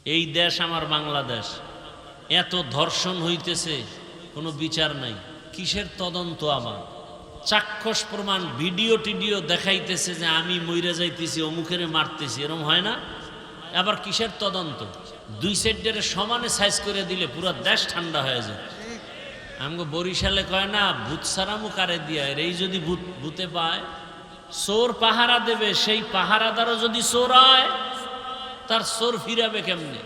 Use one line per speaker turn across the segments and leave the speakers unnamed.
এই দেশ আমার বাংলাদেশ, এত ধর্ষণ হইতেছে, কোনো বিচার নাই। কিসের তদন্ত? আমার চাক্ষুষ প্রমাণ, ভিডিও টিডিও দেখাইতেছে যে আমি মইরা যাইতেছি, অমুকের মারতেছি, এরকম হয় না? আবার কিসের তদন্ত? দুই সাইডের সমানে সাইজ করে দিলে পুরো দেশ ঠান্ডা হয়ে যায়। আমাকে বরিশালে কয় না, ভূত সারামু কারে দিয়া, এই যদি ভূতে পায়, চোর পাহারা দেবে, সেই পাহারাদারও যদি চোর হয়, তার চোর ফিরাবে কেমনে?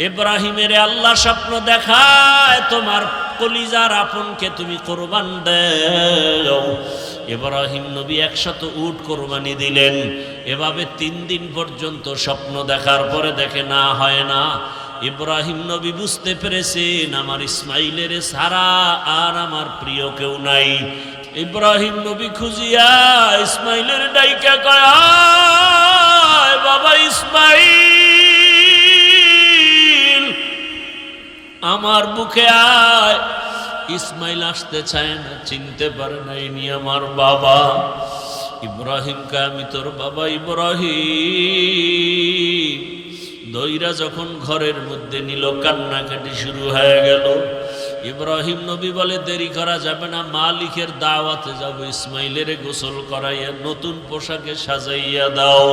ইব্রাহিমের আল্লাহ স্বপ্ন দেখায়, তোমার কলিজার আপনকে তুমি কোরবান দাও। ইব্রাহিম নবী 100 উট কোরবানি দিলেন। এভাবে 3 দিন পর্যন্ত স্বপ্ন দেখার পরে দেখে না, হয় না। ইব্রাহিম নবী বুঝতে পেরেছেন আমার ইসমাইলের ছাড়া আর আমার প্রিয় কেউ নাই। ইব্রাহিম নবী খুঁজিয়া ইসমাইলের ডাইকা কয়, বাবা ইসমাইল, আমার বুকে আয়। ইসমাইল আসতে চায় না, চিনতে পারে না ইনি আমার বাবা। ইব্রাহিমকে, আমি তোর বাবা ইব্রাহিম। দইরা যখন ঘরের মধ্যে নিল, কান্নাকাটি শুরু হয়ে গেল। ইব্রাহিম নবী বলে, দেরি করা যাবে না, মালিকের দাওয়াতে যাব, ইসমাইলের গোসল করাইয়া নতুন পোশাকে সাজাইয়া দাও।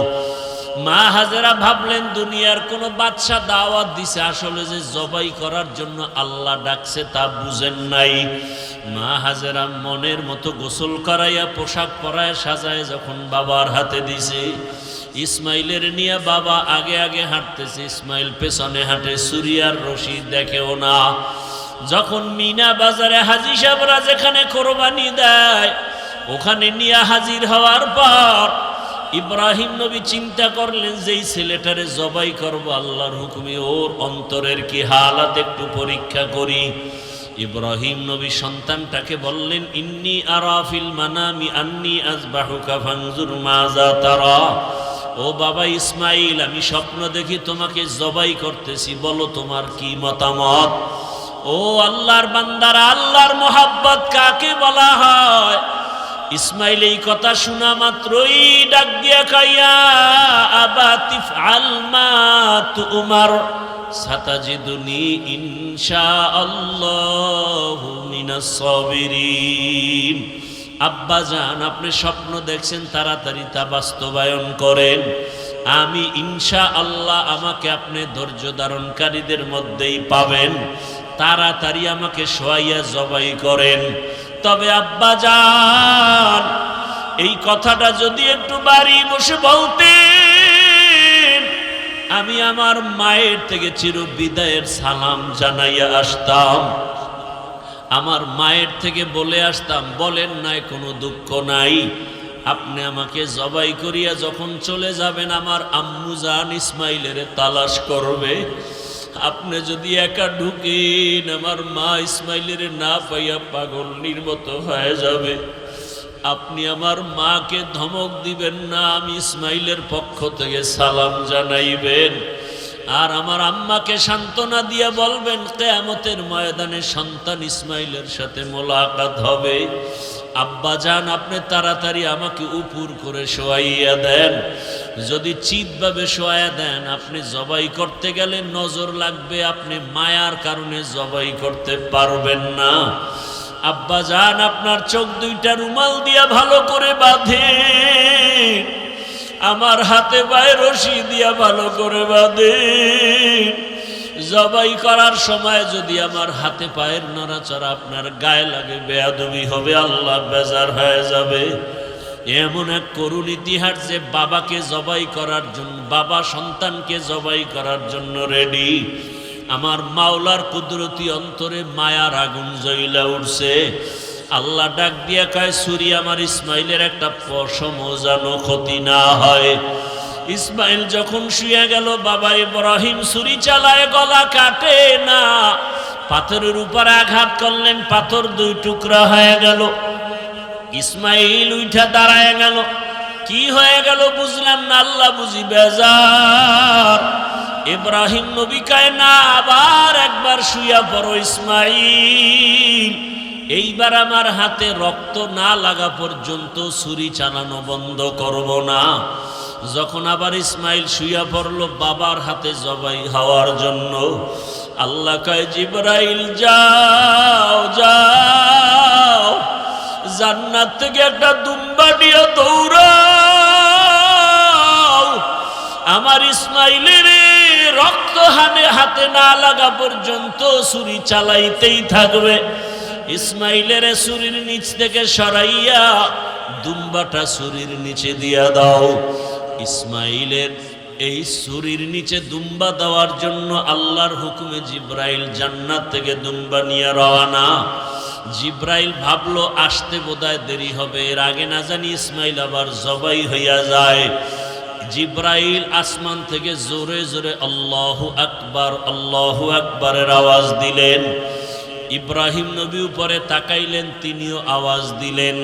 মা হাজেরা ভাবলেন দুনিয়ার কোন বাদশা দাওয়াত দিছে, আসলে যে জবাই করার জন্য আল্লাহ ডাকছে তা বুঝেন নাই। মা হাজেরা মনের মতো গোসল করাইয়া পোশাক পরায় সাজায় যখন বাবার হাতে দিছে, ইসমাইলের নিয়ে বাবা আগে আগে হাঁটতেছে, ইসমাইল পেছনে হাঁটে, সুরিয়ার রশি দেখেও না। যখন মিনা বাজারে হাজী সাহেবরা যেখানে কোরবানি দেয়, ওখানে নিয়ে হাজির হওয়ার পর ইব্রাহিম নবী চিন্তা করলেন, যেই ছেলেটারে জবাই করব আল্লাহর হুকুমে, ওর অন্তরের কি হালাত একটু পরীক্ষা করি। ইব্রাহিম নবী সন্তানটাকে বললেন, ইন্নী আরা ফিল মানামি আন্নী আযবাহুকা ফানজুর মাযা তারা। ও বাবা ইসমাইল, আমি স্বপ্ন দেখি তোমাকে জবাই করতেছি, বলো তোমার কি মতামত। ও আল্লাহর বান্দারা, আল্লাহর মোহাব্বত কাকে বলা হয়? ইসমাইল এই কথা শোনা মাত্রই ডাক দিয়া কাইয়া, আবা তিফআল মা তুমার সাতাজিদুনি ইনশাআল্লাহু মিনাস সাবিরিন। আব্বা জান, আপনি স্বপ্ন দেখছেন, তাড়াতাড়ি তা বাস্তবায়ন করেন। আমি ইনশাআল্লাহ, আমাকে আপনি ধৈর্য ধারণকারীদের মধ্যেই পাবেন। তাড়াতাড়ি আমাকে শোয়াইয়া জবাই করেন। তবে আব্বা জান, এই কথাটা যদি একটু বাড়ি বসে বলতেন, আমি আমার মায়ের থেকে চির বিদায়ের সালাম জানাইয়া আসতাম, আমার মায়ের থেকে বলে আসতাম, বলেন নাই, কোনো দুঃখ নাই। আপনি আমাকে জবাই করিয়া যখন চলে যাবেন, আমার আম্মু জান ইসমাইলের তালাশ করবে। আপনি যদি একা ঢুকেন, আমার মা ইসমাইলের না পাইয়া পাগল নির্মত হয়ে যাবে। আপনি আমার মাকে ধমক দিবেন না, আমি ইসমাইলের পক্ষ থেকে সালাম জানাইবেন। আর আমার আম্মাকে সান্ত্বনা দিয়া বলবেন, কিয়ামতের ময়দানে সন্তান ইসমাইলের সাথে মোলাকাত হবে। আব্বা জান, আপনি তাড়াতাড়ি আমাকে উপর করে শোয়াইয়া দেন। যদি চিৎভাবে শোয়া দেন, আপনি জবাই করতে গেলে নজর লাগবে, আপনি মায়ার কারণে জবাই করতে পারবেন না। আব্বা জান, আপনার চোখ দুইটা রুমাল দিয়া ভালো করে বাঁধে, আমার হাতে পায়ে রশি দিয়া ভালো করে বাঁধে। জবাই করার সময় যদি আমার হাতে পায়ের নড়াচড়া আপনার গায়ে লাগে, বেয়াদবি হবে, আল্লাহ বেজার হয়ে যাবে। এমন এক করুণ ইতিহাস যে বাবাকে জবাই করার জন্য, বাবা সন্তানকে জবাই করার জন্য রেডি। আমার মাওলার কুদরতি অন্তরে মায়ার আগুন জ্বইলা উঠছে। আল্লাহ ডাক দিয়া কয়, ছুরি আমার ইসমাইলের একটা পশমও যেন ক্ষতি না হয়। ইসমাইল যখন শুয়ে গেল, বাবা ইব্রাহিম ছুরি চালায়, গলা কাটে না, পাথরের উপরে আঘাত করলেন, পাথর 2 টুকরা হয়ে গেল। ইসমাইল উঠা দাঁড়ায় গেল, কি হয়ে গেল বুঝলাম না, আল্লাহ বুঝি বেজার। ইব্রাহিম নবী কয়, না, আবার একবার শুয়া পড়ো ইসমাইল, এইবার আমার হাতে রক্ত না লাগা পর্যন্ত ছুরি চালানো বন্ধ করব না। যখন আবার ইসমাইল শুইয়া পড়ল বাবার হাতে জবাই হওয়ার জন্য, আল্লাহ কয় জিবরাইল যাও যাও, জান্নাত থেকে একটা দুম্বা নিয়ে দৌড়াও, আমার ইসমাইলের রক্ত হাতে না লাগা পর্যন্ত ছুরি চালাইতেই থাকবে। ইসমাইলের ছুরির নিচ থেকে সরাইয়া দুম্বাটা ছুরির নিচে দিয়া দাও। ইসমাইলের এই ছুরির নিচে দুম্বা দেওয়ার জন্য আল্লাহর হুকুমে জিব্রাইল জান্নাত থেকে দুম্বা নিয়ে রওয়ানা। জিব্রাইল ভাবলো আসতে বোধহয় দেরি হবে, এর আগে না জানি ইসমাইল আবার জবাই হইয়া যায়। জিব্রাইল আসমান থেকে জোরে জোরে আল্লাহু আকবারের আওয়াজ দিলেন। ইব্রাহিম নবী উপরে তাকাইলেন, তিনিও আওয়াজ দিলেন।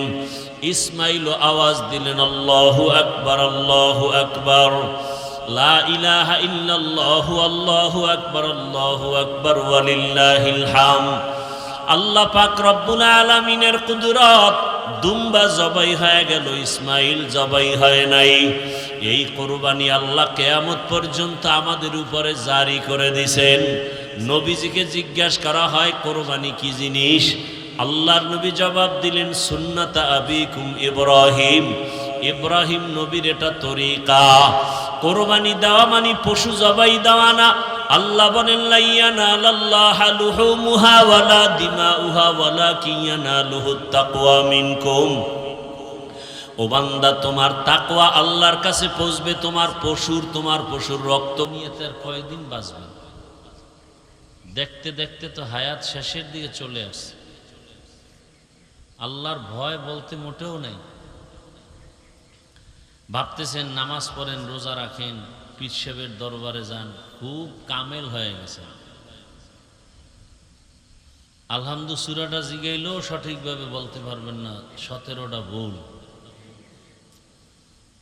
ইসমাইলও আওয়াজ দিলেন আল্লাহু আকবার, লা ইলাহা ইল্লাল্লাহু আল্লাহু আকবার ওয়ালিল্লাহিল হামদ। আল্লাহ পাক রব্বুল আলামিনের কুদরত, দুম্বা জবাই হয়ে গেল, ইসমাইল জবাই হয় নাই। এই কোরবানি আল্লাহ কিয়ামত পর্যন্ত আমাদের উপরে জারি করে দিয়েছেন। নবীজিকে জিজ্ঞাসা করা হয় কোরবানি কি জিনিস, আল্লাহর নবী জবাব দিলেন সুন্নাত আবিকুম ইব্রাহিম, ইব্রাহিম নবীর এটা তরিকা। কোরবানি দেওয়া মানে পশু জবাই দেওয়া না। আল্লাহ বলেন লা ইয়ানালাল্লাহু লুহুমুহা ওয়ালা দিমাউহা ওয়ালাকিন ইয়ানালুহুত তাকওয়া মিনকুম। ও বান্দা, তোমার তাকওয়া আল্লাহর কাছে পৌঁছবে, তোমার পশুর রক্ত নিয়ে তার কয়দিন বাঁচবে। দেখতে দেখতে তো হায়াত শেষের দিকে চলে আসছে। আল্লাহর ভয় বলতে মোটেও নেই। ভাবতেছেন নামাজ পড়েন, রোজা রাখেন, পীর সাহেবের দরবারে যান, খুব কামেল হয়ে গেছে। আলহামদু সূরাটা জিগাইলেও সঠিকভাবে বলতে পারবেন না, 17টা ভুল।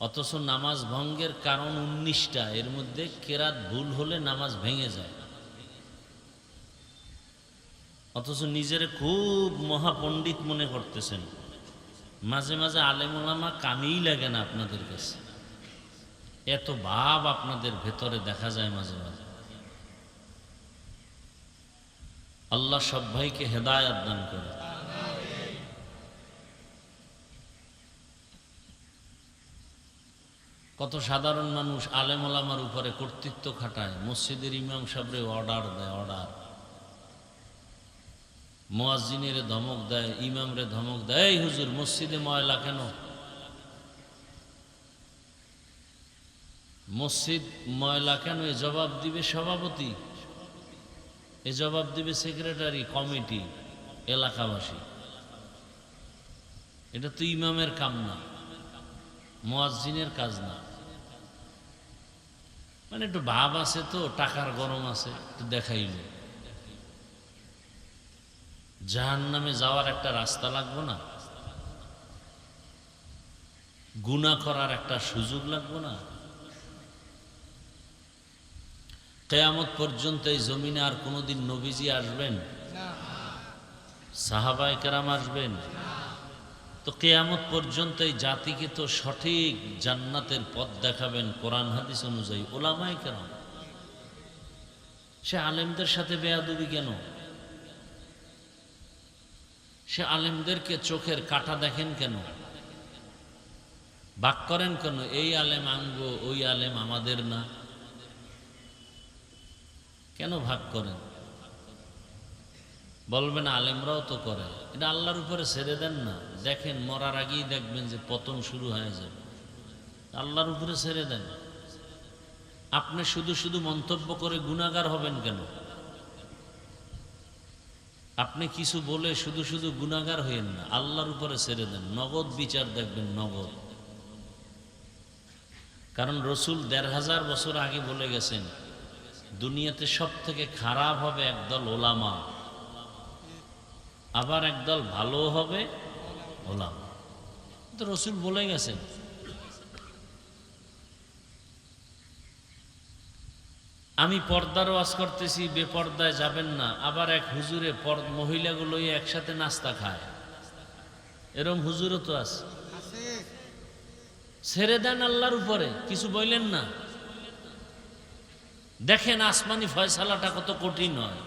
অথচ নামাজ ভঙ্গের কারণ 19টা, এর মধ্যে কেরাত ভুল হলে নামাজ ভেঙে যায়। অথচ নিজের খুব মহাপণ্ডিত মনে করতেছেন। মাঝে মাঝে আলেম ওলামা কামেই লাগে না আপনাদের কাছে, এত ভাব আপনাদের ভেতরে দেখা যায় মাঝে মাঝে। আল্লাহ সব ভাইকে হেদায়েত দান করে। কত সাধারণ মানুষ আলেম ওলামার উপরে কর্তৃত্ব খাটায়, মসজিদের ইমাম সাহেবরে অর্ডার দেয়, অর্ডার, মুয়াজ্জিনের ধমক দেয়, ইমামরে ধমক দেয়, এই হুজুর মসজিদে ময়লা কেন? মসজিদ ময়লা কেন এ জবাব দিবে সভাপতি, এ জবাব দিবে সেক্রেটারি, কমিটি, এলাকাবাসী। এটা তো ইমামের কাম না, মুয়াজ্জিনের কাজ না। মানে একটু ভাব আছে তো, টাকার গরম আছে, একটু দেখাইল। জাহান্নামে যাওয়ার একটা রাস্তা লাগবে না? গুনাহ করার একটা সুযোগ লাগবে না? কিয়ামত পর্যন্ত এই জমিনে আর কোনোদিন নবীজি আসবেন না, সাহাবায়ে কেরাম আসবেন না। তো কিয়ামত পর্যন্ত এই জাতিকে তো সঠিক জান্নাতের পথ দেখাবেন কোরআন হাদিস অনুযায়ী উলামায়ে কেরাম। সে আলেমদের সাথে বেয়াদবি কেন? সে আলেমদেরকে চোখের কাটা দেখেন কেন? ভাগ করেন কেন? এই আলেম আঙ্গো, ওই আলেম আমাদের না, কেন ভাগ করেন? বলবেন আলেমরাও তো করে। এটা আল্লাহর উপরে ছেড়ে দেন না, দেখেন মরার আগেই দেখবেন যে পতন শুরু হয়ে যাবে। আল্লাহর উপরে ছেড়ে দেন। আপনি শুধু শুধু মন্তব্য করে গুনাহগার হবেন কেন? আপনি কিছু বলে শুধু শুধু গুনাহগার হইেন না, আল্লাহর উপরে ছেড়ে দেন, নগদ বিচার দেখবেন, নগদ। কারণ রসুল ১৫০০ বছর আগে বলে গেছেন দুনিয়াতে সব থেকে খারাপ হবে একদল ওলামা, আবার একদল ভালো হবে ওলামা। তো রসুল বলে গেছেন। আমি পর্দার ওয়াজ করতেছি, বেপর্দায় যাবেন না, আবার এক হুজুরে মহিলাগুলোই একসাথে নাস্তা খায়, এরকম হুজুরও তো আছে। ছেড়ে দেন আল্লাহর উপরে, কিছু বললেন না। দেখেন আসমানি ফয়সালাটা কত কঠিন হয়।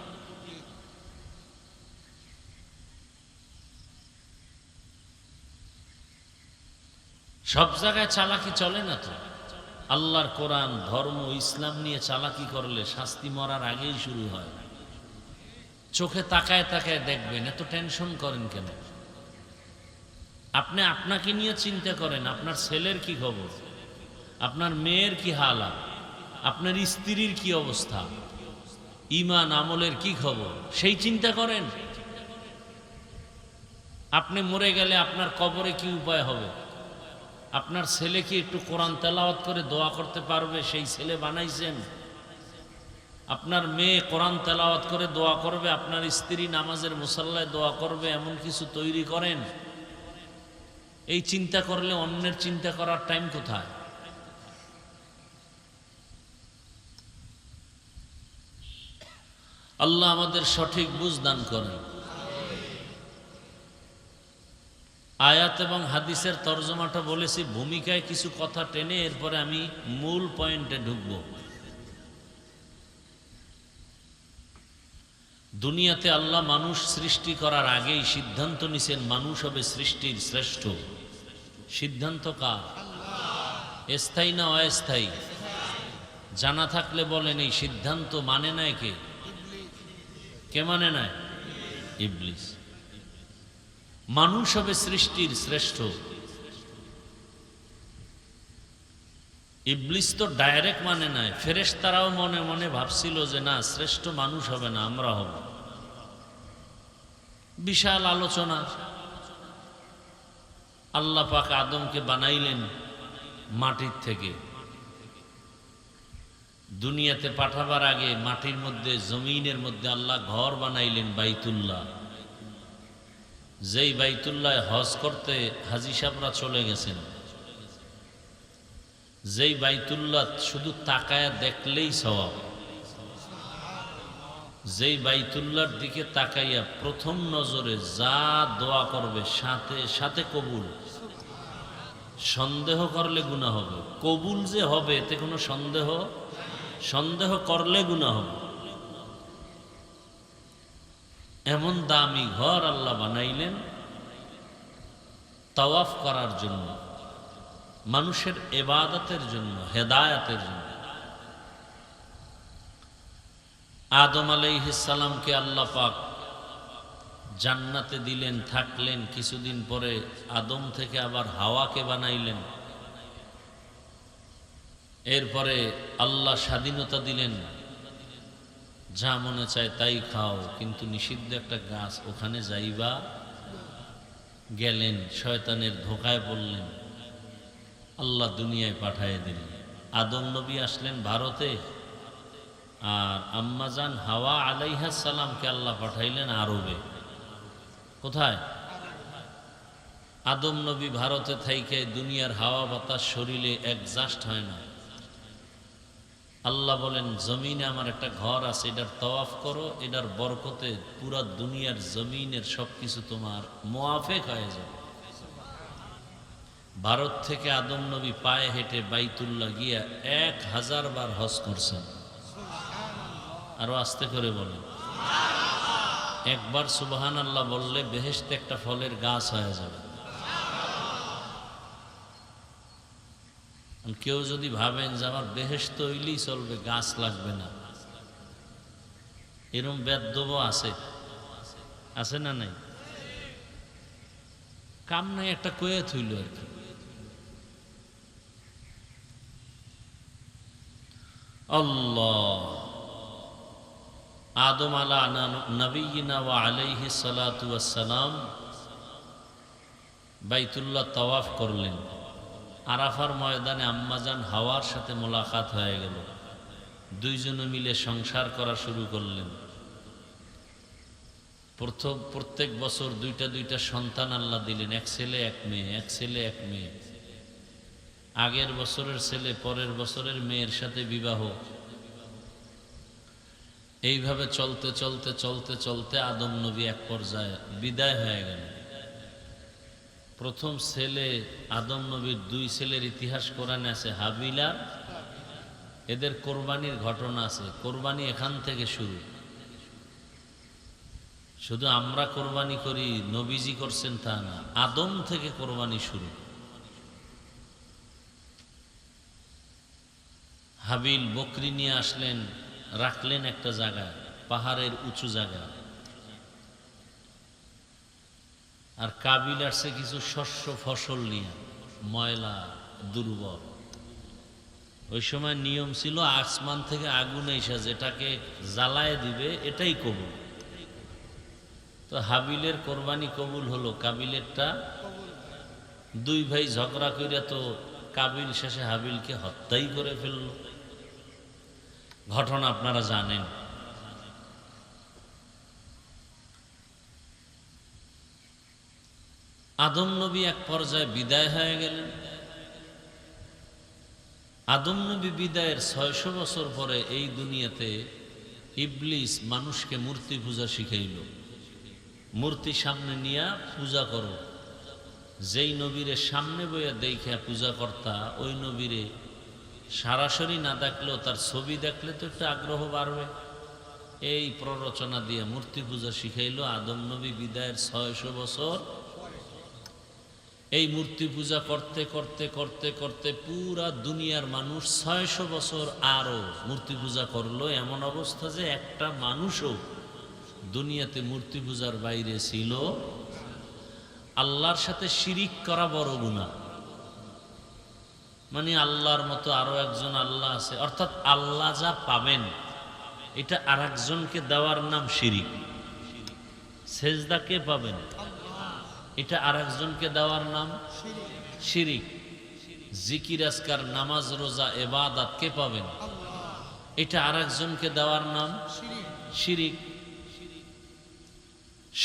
সব জায়গায় চালাকি চলে না তো। আল্লাহর কোরআন, ধর্ম, ইসলাম নিয়ে চালাকি করলে শাস্তি মরার আগেই শুরু হয়। চোখে তাকায় তাকায় দেখবেন, এত টেনশন করেন কেন? আপনি আপনাকে নিয়ে চিন্তা করেন, আপনার ছেলের কি খবর, আপনার মেয়ের কি হালাত, আপনার স্ত্রীর কি অবস্থা, ঈমান আমলের কি খবর, সেই চিন্তা করেন। আপনি মরে গেলে আপনার কবরে কি উপায় হবে? আপনার ছেলে কি একটু কোরআন তেলাওয়াত করে দোয়া করতে পারবে? সেই ছেলে বানাইছেন। আপনার মেয়ে কোরআন তেলাওয়াত করে দোয়া করবে, আপনার স্ত্রী নামাজের মুসাল্লায় দোয়া করবে, এমন কিছু তৈরি করেন। এই চিন্তা করলে অন্যের চিন্তা করার টাইম কোথায়? আল্লাহ আমাদের সঠিক বুঝ দান করেন। আয়াত এবং হাদিসের তর্জমাটা বলেছি, ভূমিকায় কিছু কথা টেনে এরপরে আমি মূল পয়েন্টে ঢুকব। দুনিয়াতে আল্লাহ মানুষ সৃষ্টি করার আগেই সিদ্ধান্ত নিছেন মানুষ হবে সৃষ্টির শ্রেষ্ঠ। সিদ্ধান্ত কার? স্থায়ী না অস্থায়ী? জানা থাকলে বলেন, এই সিদ্ধান্ত মানে নাই কে? কে মানে নাই? ইবলিস। মানুষ হবে সৃষ্টির শ্রেষ্ঠ। ইবলিস তো ডাইরেক্ট মানে নাই, ফেরেশতারাও মনে মনে ভাবছিল যে না, শ্রেষ্ঠ মানুষ হবে না, আমরা হব। বিশাল আলোচনা। আল্লাহ পাক আদমকে বানাইলেন মাটির থেকে। দুনিয়াতে পাঠাবার আগে মাটির মধ্যে, জমিনের মধ্যে আল্লাহ ঘর বানাইলেন বাইতুল্লাহ। যেই বাইতুল্লাহ হজ করতে হাজী সাহেবরা চলে গেছেন, যেই বাইতুল্লাহ শুধু তাকায়া দেখলেই সওয়াব, যেই বাইতুল্লাহর দিকে তাকাইয়া প্রথম নজরে যা দোয়া করবে সাথে সাথে কবুল। সন্দেহ করলে গুনাহ হবে, কবুল যে হবে এতে কোনো সন্দেহ করলে গুনাহ হবে। এমন দামি ঘর আল্লাহ বানাইলেন তাওয়াফ করার জন্য, মানুষের ইবাদতের জন্য, হেদায়েতের জন্য। আদম আলাইহিস সালামকে আল্লাহ পাক জান্নাতে দিলেন, থাকলেন। কিছুদিন পরে আদম থেকে আবার হাওয়াকে বানাইলেন। এরপরে আল্লাহ স্বাধীনতা দিলেন, যা মনে চায় তাই খাও, কিন্তু নিষিদ্ধ একটা গাছ, ওখানে যাইবা। গেলেন, শয়তানের ধোকায় পড়লেন, আল্লাহ দুনিয়ায় পাঠিয়ে দিলেন। আদম নবী আসলেন ভারতে, আর আম্মাজান হাওয়া আলাইহিস সালামকে আল্লাহ পাঠাইলেন আরবে। কোথায়? আদম নবী ভারতে থাইকে দুনিয়ার হাওয়া বাতাস শরীরে অ্যাডজাস্ট হয় না। আল্লাহ বলেন, জমিনে আমার একটা ঘর আছে, এটার তাওয়াফ করো, এটার বরকতে পুরা দুনিয়ার জমিনের সবকিছু তোমার মুআফেক হয়ে যাবে। ভারত থেকে আদম নবী পায়ে হেঁটে বাইতুল্লাহ গিয়া 1000 বার হজ করছেন। আরো আস্তে করে বলেন। একবার সুবহানাল্লাহ বললে বেহেশতে একটা ফলের গাছ হয়ে যাবে। কেউ যদি ভাবেন যে আমার বেহেশত হইলেই চলবে, গাছ লাগবে না, এরকম বেদ্যব আছে না নাই? কাম নাই, একটা কয়ে থইল আর কি। আল্লাহ আদম আলা নবিয়িনা ওয়া আলাইহি সালাতু ওয়াস সালাম বাইতুল্লাহ তাওয়াফ করলেন। আরাফার ময়দানে আম্মাজান হাওয়ার সাথে মোলাকাত হয়ে গেল। দুইজনে মিলে সংসার করা শুরু করলেন। প্রত্যেক বছর দুইটা সন্তান আল্লাহ দিলেন, এক ছেলে এক মেয়ে, এক ছেলে এক মেয়ে। আগের বছরের ছেলে পরের বছরের মেয়ের সাথে বিবাহ। এইভাবে চলতে চলতে চলতে চলতে আদম নবী এক পর্যায়ে বিদায় হয়ে গেল। প্রথম ছেলে আদম নবীর দুই ছেলের ইতিহাস কোরআনে আছে, হাবিল আর এদের কোরবানির ঘটনা আছে। কোরবানি এখান থেকে শুরু। শুধু আমরা কোরবানি করি, নবীজি করছেন তা না, আদম থেকে কোরবানি শুরু। হাবিল বকরি নিয়ে আসলেন, রাখলেন একটা জায়গায়, পাহাড়ের উঁচু জায়গায়। আর কাবিল আসছে কিছু শস্য ফসল নিয়ে, ময়লা দুর্বল। ওই সময় নিয়ম ছিল আসমান থেকে আগুন এসে যেটাকে জ্বালায় দিবে এটাই কবুল। তো হাবিলের কোরবানি কবুল হলো, কাবিলেরটা দুই ভাই ঝগড়া কইরা তো কাবিল শেষে হাবিলকে হত্যাই করে ফেলল। ঘটনা আপনারা জানেন। আদম নবী এক পর্যায়ে বিদায় হয়ে গেলেন। আদম নবী বিদায়ের 600 বছর পরে এই দুনিয়াতে ইবলিস মানুষকে মূর্তি পূজা শিখাইল। মূর্তি সামনে নিয়া পূজা করো। যেই নবীরে সামনে বইয়া দেখে পূজা কর্তা, ওই নবীরে সরাসরি না দেখলেও তার ছবি দেখলে তো একটু আগ্রহ বাড়বে। এই প্ররোচনা দিয়ে মূর্তি পূজা শিখাইল আদম নবী বিদায়ের 600 বছর। এই মূর্তি পূজা করতে করতে করতে করতে পুরা দুনিয়ার মানুষ 600 বছর আরো মূর্তি পূজা করলো। এমন অবস্থা যে একটা মানুষও দুনিয়াতে মূর্তি পূজার বাইরে ছিল। আল্লাহর সাথে শিরিক করা বড় গুনাহ। মানে আল্লাহর মতো আরো একজন আল্লাহ আছে, অর্থাৎ আল্লাহ যা পাবেন এটা আর একজনকে দেওয়ার নাম শিরিক। সেজদা কে পাবেন? এটা আর একজনকে দেওয়ার নাম শিরিক। জিকির আজকার নামাজ রোজা ইবাদত কে পাবেন? এটা আর একজনকে দেওয়ার নাম শিরিক।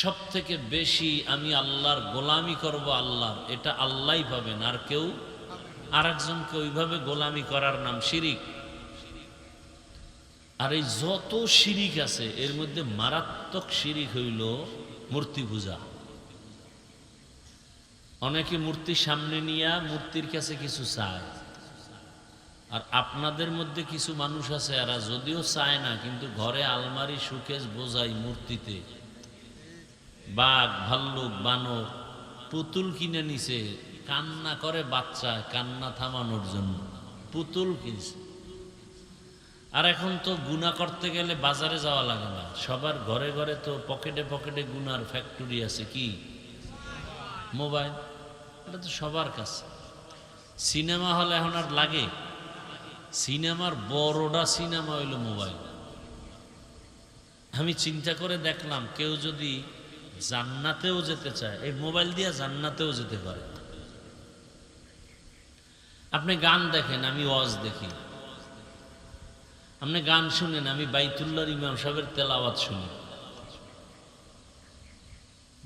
সব থেকে বেশি আমি আল্লাহর গোলামি করব আল্লাহর, এটা আল্লাহই পাবেন, আর কেউ আর একজনকে ওইভাবে গোলামি করার নাম শিরিক। আর এই যত শিরিক আছে এর মধ্যে মারাত্মক শিরিক হইল মূর্তি পূজা। অনেকে মূর্তি সামনে নিয়ে মূর্তির কাছে কিছু চায়। আর আপনাদের মধ্যে কিছু মানুষ আছে এরা যদিও চায় না, কিন্তু ঘরে আলমারি সুকেশ বোঝাই মূর্তিতে বাঘ ভাল্লুক বানর পুতুল কিনে নিছে, কান্না করে বাচ্চা, কান্না থামানোর জন্য পুতুল কিনছে। আর এখন তো গুনাহ করতে গেলে বাজারে যাওয়া লাগে না, সবার ঘরে ঘরে তো পকেটে পকেটে গুনার ফ্যাক্টরি আছে। কি? মোবাইল। এটা তো সবার কাছে। সিনেমা হলে এখন আর লাগে? সিনেমার বড়টা সিনেমা হইল মোবাইল। আমি চিন্তা করে দেখলাম কেউ যদি জান্নাতেও যেতে চায় এই মোবাইল দিয়ে জান্নাতেও যেতে পারে। আপনি গান দেখেন, আমি ওয়াজ দেখি। আপনি গান শুনেন, আমি বাইতুল্লাহর ইমাম সাহেবের তেলাওয়াত শুনি।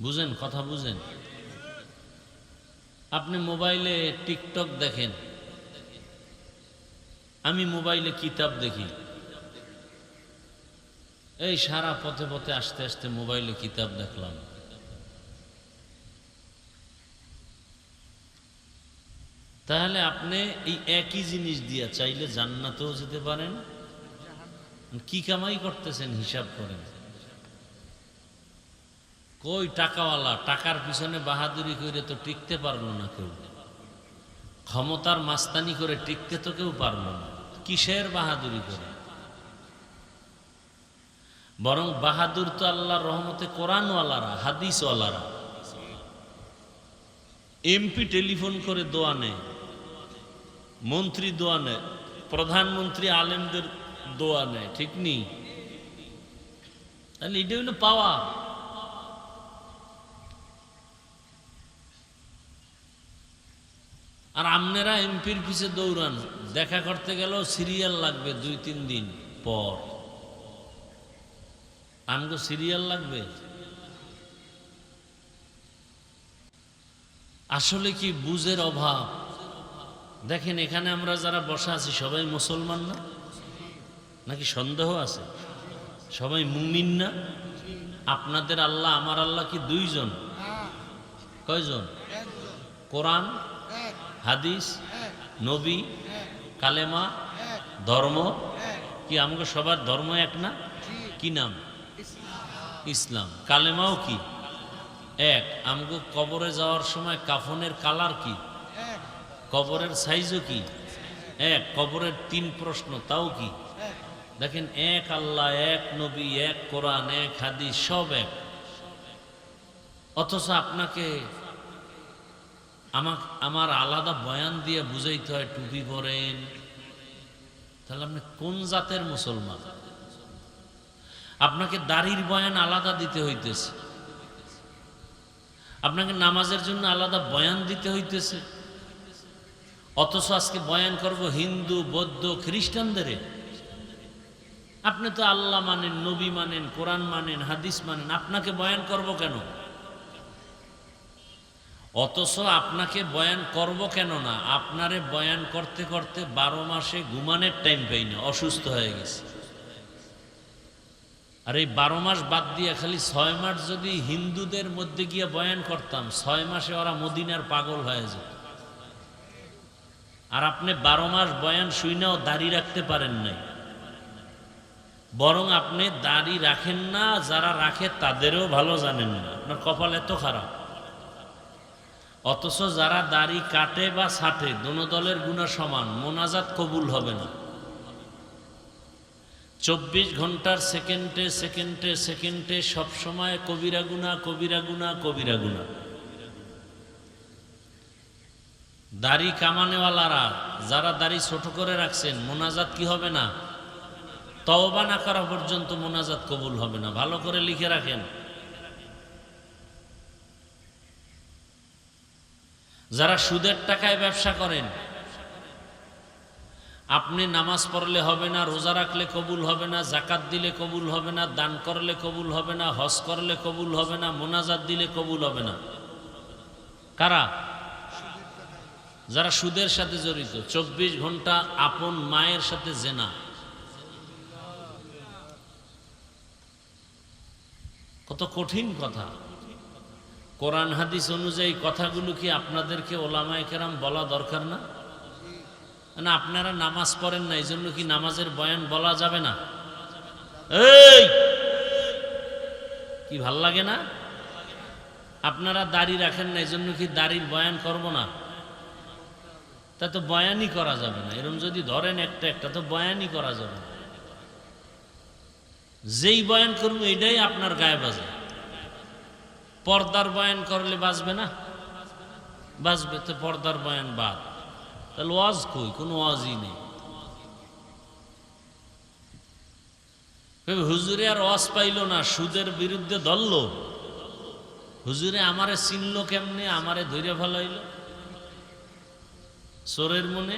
বুঝেন? কথা বুঝেন? আপনি মোবাইলে টিকটক দেখেন, আমি মোবাইলে কিতাব দেখি। এই সারা পথে পথে আসতে আসতে মোবাইলে কিতাব দেখলাম। তাহলে আপনি এই একই জিনিস দিয়া চাইলে জান্নাতেও যেতে পারেন। কি কামাই করতেছেন হিসাব করেন। কই টাকাওয়ালা টাকার পিছনে বাহাদুরি করে তো টিকতে পারলো না কেউ। ক্ষমতার মাস্তানি করে টিকতে তো কেউ পারলো না। কিসের বাহাদুরি করে? বরং বাহাদুর তো আল্লাহর রহমতে কোরআনওয়ালারা, হাদিসওয়ালারা। এমপি টেলিফোন করে দোয়া নেয়, মন্ত্রী দোয়া নেয়, প্রধানমন্ত্রী আলেমদের দোয়া নেয়, ঠিক নেই? তাহলে এটা হইল পাওয়া। আর আপনারা এমপির পিছে দৌড়ান, দেখা করতে গেলেও সিরিয়াল লাগবে 2-3 দিন পর। আমগো সিরিয়াল লাগবে? আসলে কি বুঝের অভাব। দেখেন এখানে আমরা যারা বসা আছি সবাই মুসলমান না? নাকি সন্দেহ আছে? সবাই মুমিন না? আপনাদের আল্লাহ আমার আল্লাহ কি 2 জন? কয়জন? কোরআন, হাদিস, নবী, কালেমা, ধর্ম। কি আমাকে সবার ধর্ম এক না? কি নাম? ইসলাম। কালেমাও কি এক? আমাকে কবরে যাওয়ার সময় কাফনের কালার কি? কবরের সাইজও কি এক? কবরের 3 প্রশ্ন তাও কি? দেখেন, এক আল্লাহ, এক নবী, এক কোরআন, এক হাদিস, সব এক। অথচ আপনাকে আমার আলাদা বয়ান দিয়ে বুঝাইতে হয় টুপি পরেন। তাহলে আপনি কোন জাতের মুসলমান? আপনাকে দাড়ির বয়ান আলাদা দিতে হইতেছে, আপনাকে নামাজের জন্য আলাদা বয়ান দিতে হইতেছে। অথচ আজকে বয়ান করব হিন্দু, বৌদ্ধ, খ্রিস্টানদের। আপনি তো আল্লাহ মানেন, নবী মানেন, কোরআন মানেন, হাদিস মানেন, আপনাকে বয়ান করব কেন? অথচ আপনাকে বয়ান করব কেন না, আপনারে বয়ান করতে করতে 12 মাসে ঘুমানোর টাইম পাই না, অসুস্থ হয়ে গেছে। আর এই 12 মাস বাদ দিয়ে খালি 6 মাস যদি হিন্দুদের মধ্যে গিয়ে বয়ান করতাম, 6 মাসে ওরা মদিনার পাগল হয়ে যেত। আর আপনি 12 মাস বয়ান শুইনাও দাড়ি রাখতে পারেন নাই, বরং আপনি দাড়ি রাখেন না, যারা রাখে তাদেরও ভালো জানেন না। আপনার কপাল এত খারাপ। অথচ যারা দাড়ি কাটে বা ছাটে, দোনো দলের গুনাহ সমান, মোনাজাত কবুল হবে না। 24 ঘন্টার সেকেন্ডে সেকেন্ডে সেকেন্ডে সবসময় কবিরা গুনাহ, কবিরা গুনাহ, কবিরা গুনাহ। দাড়ি কামানেওয়ালারা যারা দাড়ি ছোট করে রাখছেন, মোনাজাত কি হবে না? তওবা না করা পর্যন্ত মোনাজাত কবুল হবে না। ভালো করে লিখে রাখেন। যারা সুদের টাকায় ব্যবসা করেন, আপনি নামাজ পড়লে হবে না, রোজা রাখলে কবুল হবে না, জাকাত দিলে কবুল হবে না, দান করলে কবুল হবে না, হজ করলে কবুল হবে না, মোনাজাত দিলে কবুল হবে না। কারা? যারা সুদের সাথে জড়িত। 24 ঘন্টা আপন মায়ের সাথে জেনা। কত কঠিন কথা। কোরআন হাদিস অনুযায়ী কথাগুলো কি আপনাদেরকে ওলামায়ে কেরাম বলা দরকার না? না আপনারা নামাজ পড়েন না, এই জন্য কি নামাজের বয়ান বলা যাবে না? এই কি ভাল লাগে না? আপনারা দাড়ি রাখেন না, এই জন্য কি দাড়ির বয়ান করব না? তা তো বয়ানই করা যাবে না। এরকম যদি ধরেন একটা একটা, তো বয়ানই করা যাবে না। যেই বয়ান করবো এটাই আপনার গায়ে বাজে। পর্দার বয়ান করলে বাজবে না? বাজবে। তো পর্দার বয়ান বাদ। তাহলে ওয়াজ কই? কোনো ওয়াজই নেই। হুজুরে আর ওয়াজ পাইল না, সুদের বিরুদ্ধে ধরল। হুজুরে আমারে চিনল কেমনে? আমারে ধৈর্য ফেলাইল চোরের মনে।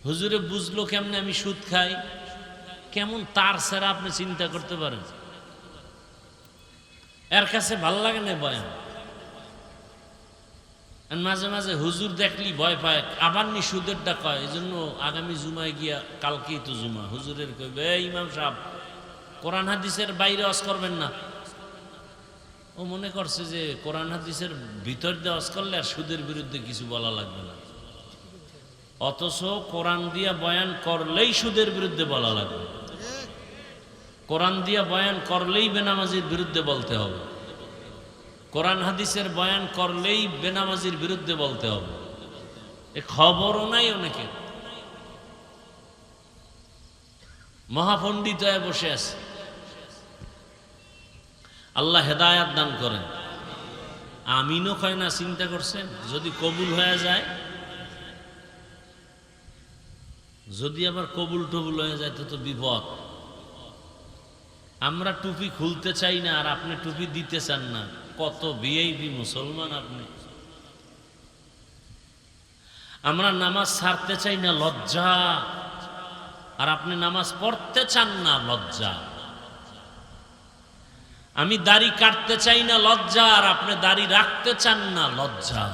হুজুরে বুঝলো কেমনে আমি সুদ খাই? কেমন তার সেরা আপনি চিন্তা করতে পারেন? এর কাছে ভাল লাগে না বয়ান। মাঝে মাঝে হুজুর দেখলি ভয় পায়, আবার নি সুদেরটা কয়। এই জন্য আগামী জুমায় গিয়া, কালকেই তো জুমা, হুজুরের কইবে, ইমাম সাহেব কোরআন হাদিসের বাইরে ওয়াজ করবেন না। ও মনে করছে যে কোরআন হাদিসের ভিতর দিয়ে ওয়াজ করলে আর সুদের বিরুদ্ধে কিছু বলা লাগবে না। অথচ কোরআন দিয়া বয়ান করলেই সুদের বিরুদ্ধে বলা লাগবে। কোরআন দিয়া বয়ান করলেই বেনামাজির বিরুদ্ধে বলতে হবে। কোরআন হাদিসের বয়ান করলেই বেনামাজির বিরুদ্ধে বলতে হবে। এ খবরও নাই অনেকে। মহাপণ্ডিত হয়ে বসে আছে। আল্লাহ হেদায়াত দান করেন। আমিনও কয় না। চিন্তা করছেন যদি কবুল হয়ে যায়, যদি আবার কবুল টবুল হয়ে যায় তো বিপদ। আমরা টুপি খুলতে চাই না আর আপনি টুপি দিতে চান না। কত ভিআইপি মুসলমান আপনি। আমরা নামাজ ছাড়তে চাই না, লজ্জা, আর আপনি নামাজ পড়তে চান না, লজ্জা। আমি দাড়ি কাটতে চাই না, লজ্জা, আর আপনি দাড়ি রাখতে চান না, লজ্জা।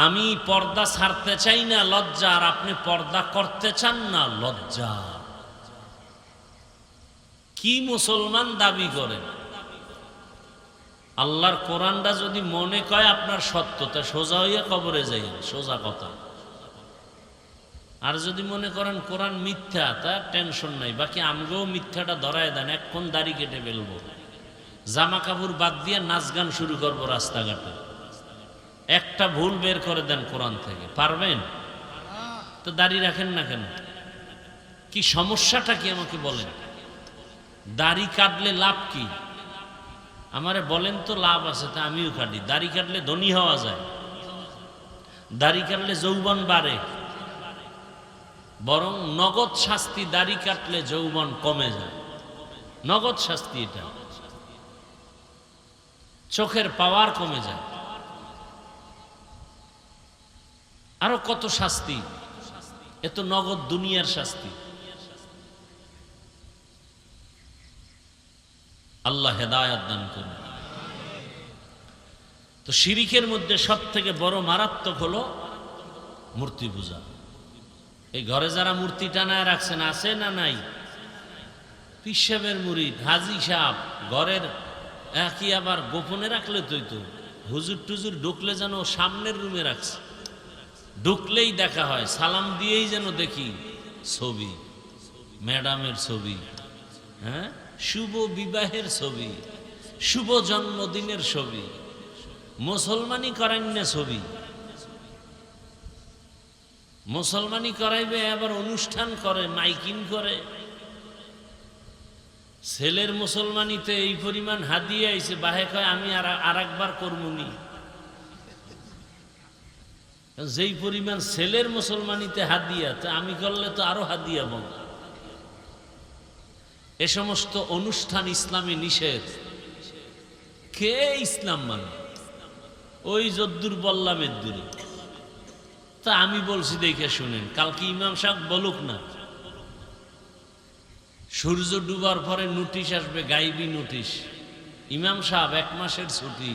আমি পর্দা ছাড়তে চাই না, লজ্জা, আর আপনি পর্দা করতে চান না, লজ্জা। কি মুসলমান দাবি করেন? আল্লাহর কোরআনটা যদি মনে কয় আপনার সত্য, তা সোজা হইয়া কবরে যাই, সোজা কথা। আর যদি মনে করেন কোরআন মিথ্যা, তা টেনশন নাই, বাকি আমগেও মিথ্যাটা ধরায় দেন, এক্ষণ দাড়ি কেটে ফেলবো, জামা কাপড় বাদ দিয়ে নাচ গান শুরু করবো রাস্তাঘাটে। একটা ভুল বের করে দেন কোরআন থেকে, পারবেন? তো দাড়ি রাখেন না কেন? কি সমস্যাটা কি আমাকে বলেন? দাড়ি কাটলে লাভ কি আমারে বলেন তো? লাভ আছে, তা আমিও কাটি। দাড়ি কাটলে ধনী হওয়া যায়, দাড়ি কাটলে যৌবন বাড়ে, বরং নগদ শাস্তি দাড়ি কাটলে যৌবন কমে যায়। নগদ শাস্তি এটা, চোখের পাওয়ার কমে যায়, আরো কত শাস্তি, এত নগদ দুনিয়ার শাস্তি। আল্লাহ হেদায়াত দান করুন। তো শিরিকের মধ্যে সব থেকে বড় মারাত্মক হলো মূর্তি পূজা। এই ঘরে যারা মূর্তি টানায় রাখছেন, আছে না নাই? পীর সাহেবের মুরিদ, হাজী সাহেব ঘরের কি আবার গোপনে রাখলে তো হুজুর টুজুর ঢুকলে যেন সামনের রুমে রাখছে, ঢুকলেই দেখা হয়, সালাম দিয়েই যেন দেখি ছবি, ম্যাডামের ছবি, হ্যাঁ, শুভ বিবাহের ছবি, শুভ জন্মদিনের ছবি, মুসলমানি করেন না ছবি, মুসলমানি করাইবে আবার অনুষ্ঠান করে, মাইকিং করে। ছেলের মুসলমানিতে এই পরিমাণ হাদিয়া আইছে, বাহে কয় আমি আর একবার করমুনি। যেই পরিমাণ ছেলের মুসলমানিতে হাদিয়া, তা আমি করলে তো আরো হাদিয়া বল। এ সমস্ত অনুষ্ঠান ইসলামে নিষেধ। কে ইসলাম মানে? ওই যদ্দুর বললাম এদ্দুরে। তা আমি বলছি দেখে শুনেন, কালকে ইমাম সাহেব বলুক না, সূর্য ডুবার পরে নোটিশ আসবে, গাইবি নোটিশ, ইমাম সাহেব 1 মাসের ছুটি।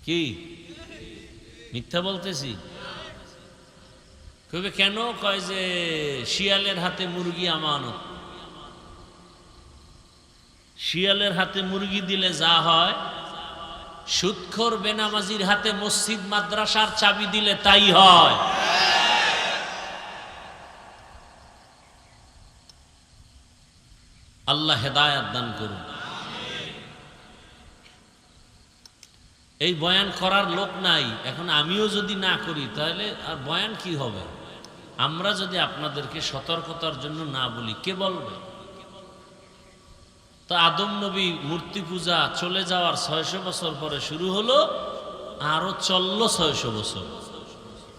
কি মিথ্যা বলতেছি? কবে কেন? কয় যে শিয়ালের হাতে মুরগি আমানত। শিয়ালের হাতে মুরগি দিলে যা হয়, সুদখোর বেনামাজির হাতে মসজিদ মাদ্রাসার চাবি দিলে তাই হয়। আল্লাহ হেদায়াত দান করুন। এই বয়ান করার লোক নাই এখন। আমিও যদি না করি তাহলে আর বয়ান কি হবে? আমরা যদি আপনাদেরকে সতর্কতার জন্য না বলি, কে বলবে? তো আদম নবী মূর্তি পূজা চলে যাওয়ার 600 বছর পরে শুরু হলো, আরো চললো 600 বছর।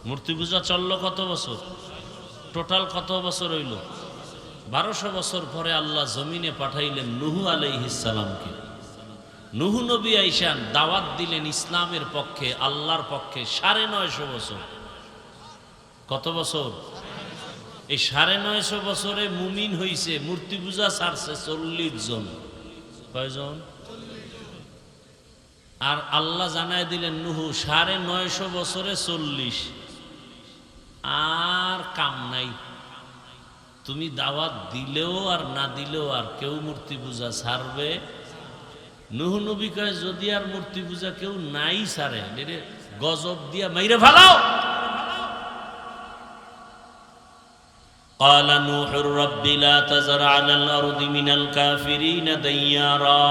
মূর্তি পূজা চললো কত বছর? টোটাল কত বছর হইল? 1200 বছর পরে আল্লাহ জমিনে পাঠাইলেন নূহ আলাইহিস সালামকে। নূহ নবী আইসান দাওয়াত দিলেন ইসলামের পক্ষে, আল্লাহর পক্ষে 950 বছর। কত বছর? এই 950 বছরে মুমিন হইছে, মূর্তি পূজা ছাড়ছে 40 জন। কয়জন? আর আল্লাহ জানায় দিলেন নূহ 950 বছরে 40, আর কাম নাই। তুমি দাওয়াত দিলেও আর না দিলেও আর কেউ মূর্তি পূজা ছাড়বে। নূহ নবী কয় যদি আর মূর্তি পূজা কেউ নাই ছাড়ে, গজব দিয়া মাইরে ফেলাও। قال نوح رب لا تذر على الأرض من الكافرين ديارا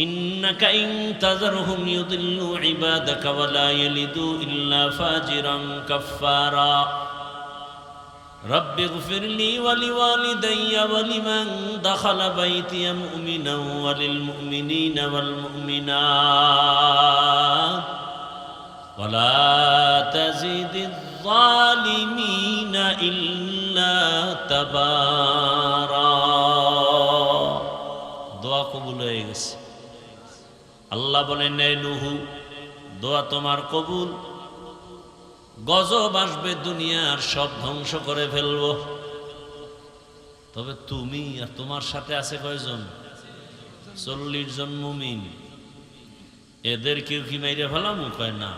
إنك إن تذرهم يضلوا عبادك ولا يلدوا إلا فاجرا كفارا رب اغفر لي ولوالدي ولمن دخل بيتي مؤمنا وللمؤمنين والمؤمنات ولا تزد الظالمين إلا تبارا। দোয়া কবুল হয়ে গেছে। আল্লাহ বলেন, নে নূহ, দোয়া তোমার কবুল, গজব আসবে, দুনিয়ার সব ধ্বংস করে ফেলবো। তবে তুমি আর তোমার সাথে আছে কয়জন? 40 জন মুমিন। এদের কেউ কি মাইরে ফেলাম? কয় না।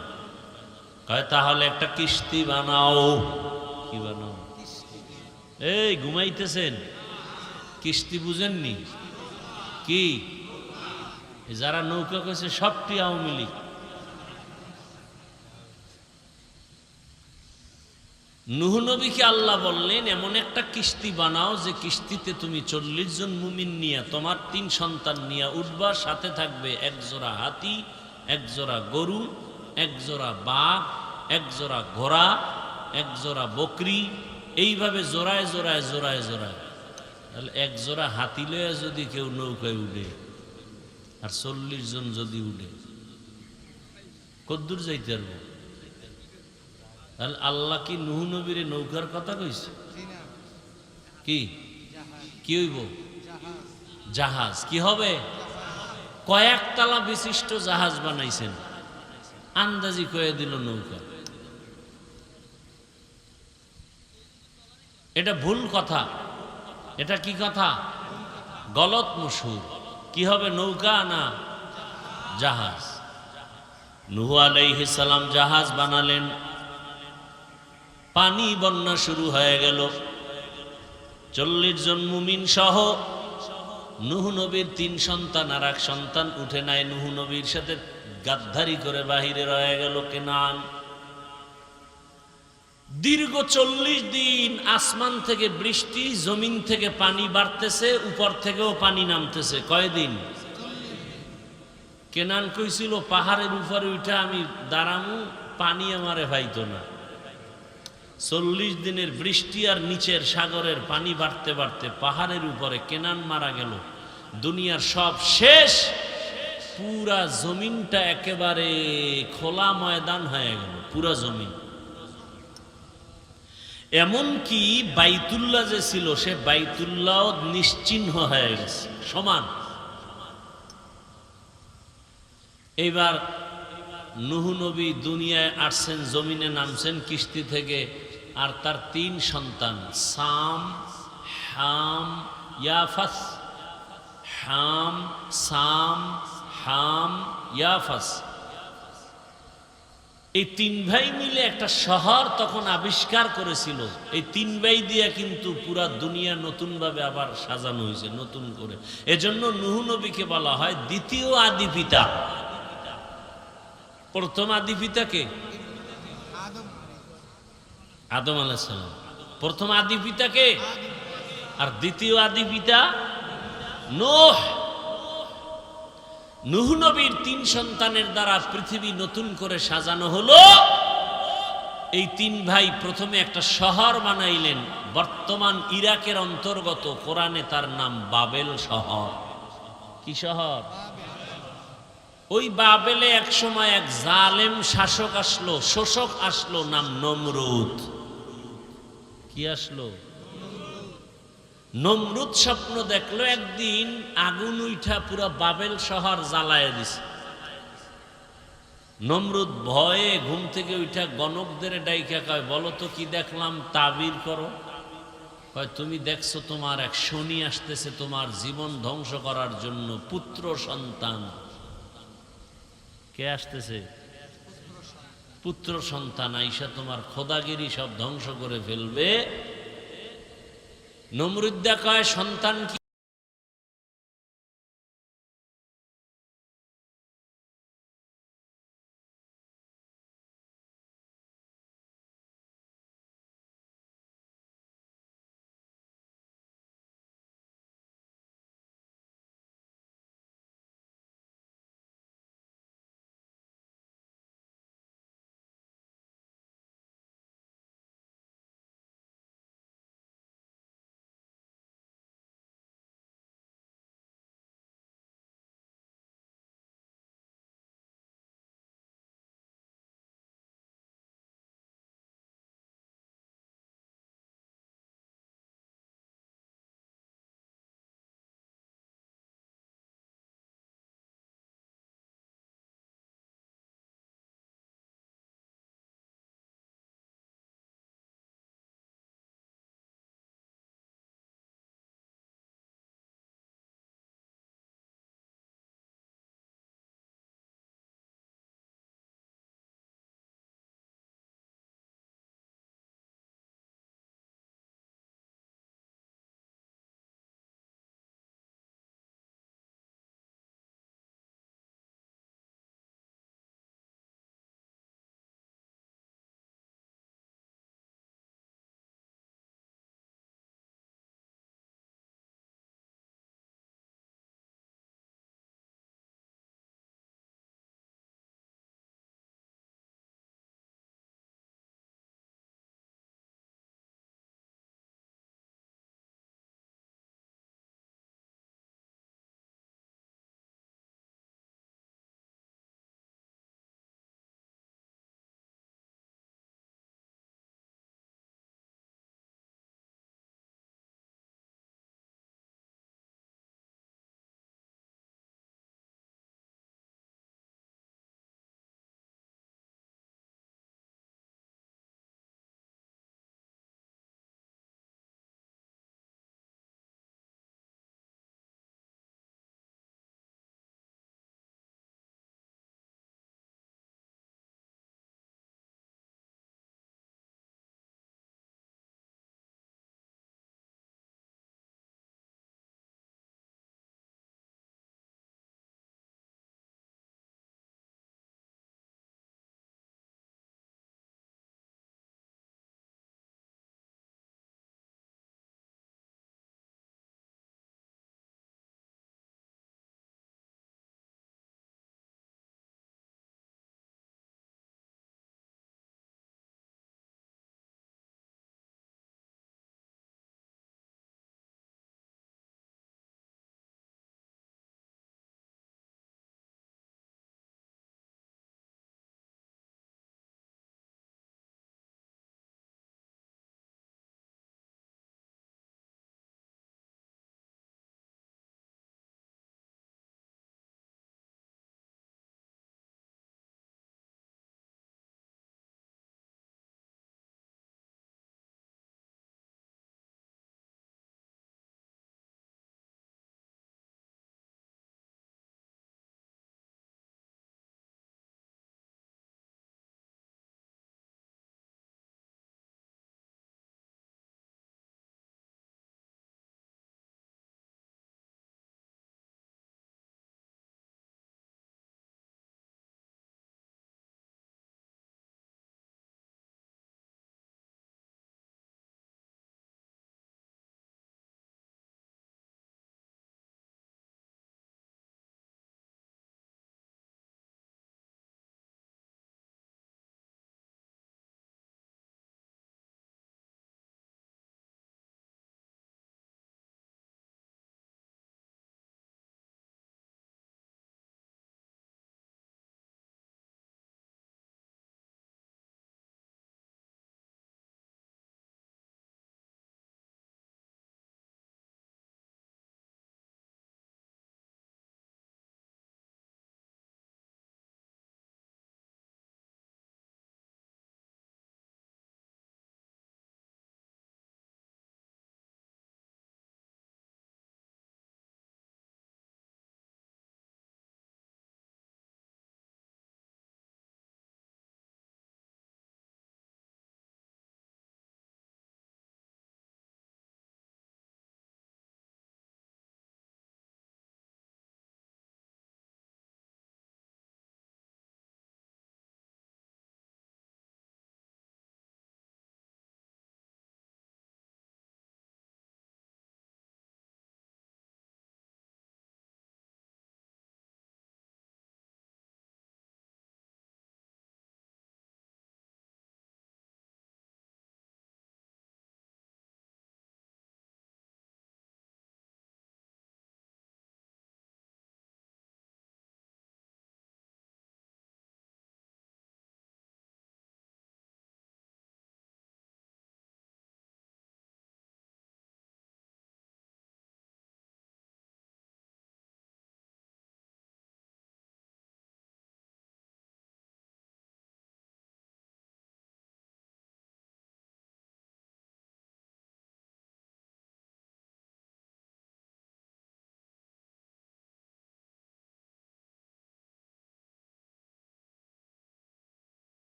কয় তাহলে একটা কিস্তি বানাও। কি বানাও? এই ঘুমাইতেছেন? কিস্তি বুঝেননি? কি যারা নৌকা কইছে সবটি আওয়ামী লীগ। নূহ নবীকে আল্লাহ বললেন এমন একটা কিস্তি বানাও যে কিস্তিতে তুমি 40 জন মুমিন নিয়ে তোমার 3 সন্তান নিয়ে উঠবা, সাথে থাকবে এক জোড়া হাতি, এক জোড়া গরু, এক জোড়া বাঘ, এক জোড়া ঘোড়া, এক জোড়া বকরি, এইভাবে জোড়ায় জোড়ায় জোড়ায় জোড়ায়। তাহলে এক জোড়া হাতি লয়ে যদি কেউ নৌকায় উঠে আর 40 জন যদি উঠে কদ্দূর যাইতে পারবো? তাহলে আল্লাহ কি নূহ নবীর নৌকার কথা কইছে? কি কি হইব? জাহাজ। কি হবে? কয়েকতলা বিশিষ্ট জাহাজ বানাইছেন, আন্দাজি কয়ে দিল নৌকা। এটা ভুল কথা। এটা কি কথা? গলত মশহুর। কি হবে, নৌকা না জাহাজ? নূহ আলাইহিস সালাম জাহাজ বানালেন, পানি বন্যা শুরু হয়ে গেল। 40 জন মুমিন সহ নূহ নবীর 3 সন্তান আর 1 সন্তান উঠে নাই, নূহ নবীর সাথে গাদ্দারি করে বাহিরে রয়ে গেল কেনান। দীর্ঘ 40 দিন আসমান থেকে বৃষ্টি, জমিন থেকে পানি বাড়তেছে, উপর থেকেও পানি নামতেছে। কয়দিন? কেনান কইছিল পাহাড়ের উপরে উঠে আমি দাঁড়ামু, পানি আমারে পাইতো না। 40 দিনের বৃষ্টি আর নিচের সাগরের পানি বাড়তে বাড়তে পাহাড়ের উপরে কেনান মারা গেল। দুনিয়ার সব শেষ, পুরা জমিনটা একেবারে খোলা ময়দান হয়ে গেল, পুরা জমিন। এমনকি বাইতুল্লাহ যে ছিল সে বাইতুল্লাহ নিশ্চিহ্ন হয়ে গেছে, সমান। এইবার নূহ নবী দুনিয়ায় আসছেন, জমিনে নামছেন কিস্তি থেকে, আর তার 3 সন্তান সাম, হাম, ইয়াফাস। হাম, সাম, হাম, ইয়াফাস, এই 3 ভাই মিলে একটা শহর তখন আবিষ্কার করেছিল। এই 3 ভাই দিয়ে কিন্তু পুরা দুনিয়া নতুনভাবে আবার সাজানো হয়েছে, নতুন করে। এজন্য নূহ নবীকে বলা হয় দ্বিতীয় আদি পিতা। প্রথম আদি পিতা কে? আদম আলাইহিস সালাম। প্রথম আদি পিতা কে? আর দ্বিতীয় আদি পিতা নূহ। নূহ নবীর 3 সন্তানের দ্বারা পৃথিবী নতুন করে সাজানো হলো। এই 3 ভাই প্রথমে একটা শহর বানাইলেন, বর্তমান ইরাকের অন্তর্গত। কোরআনে তার নাম বাবেল শহর। কি শহর? ওই বাবেলে এক সময় এক জালেম শাসক আসলো, শোষক আসলো, নাম নমরুদ। কি আসলো? নমরুদ স্বপ্ন দেখলো একদিন আগুন উঠা পুরা বাবেল শহর জ্বালায় দিছে। নমরুদ ভয়ে ঘুম থেকে উঠা গণকদের ডাইকা কয়, বলো তো কি দেখলাম, তাবির করো। কয়, তুমি দেখছো তোমার এক শনি আসতেছে তোমার জীবন ধ্বংস করার জন্য, পুত্র সন্তান। কে আসতেছে? পুত্র সন্তান আইসা তোমার খোদাগিরি সব ধ্বংস করে ফেলবে। নমরুদ কয়, সন্তান কি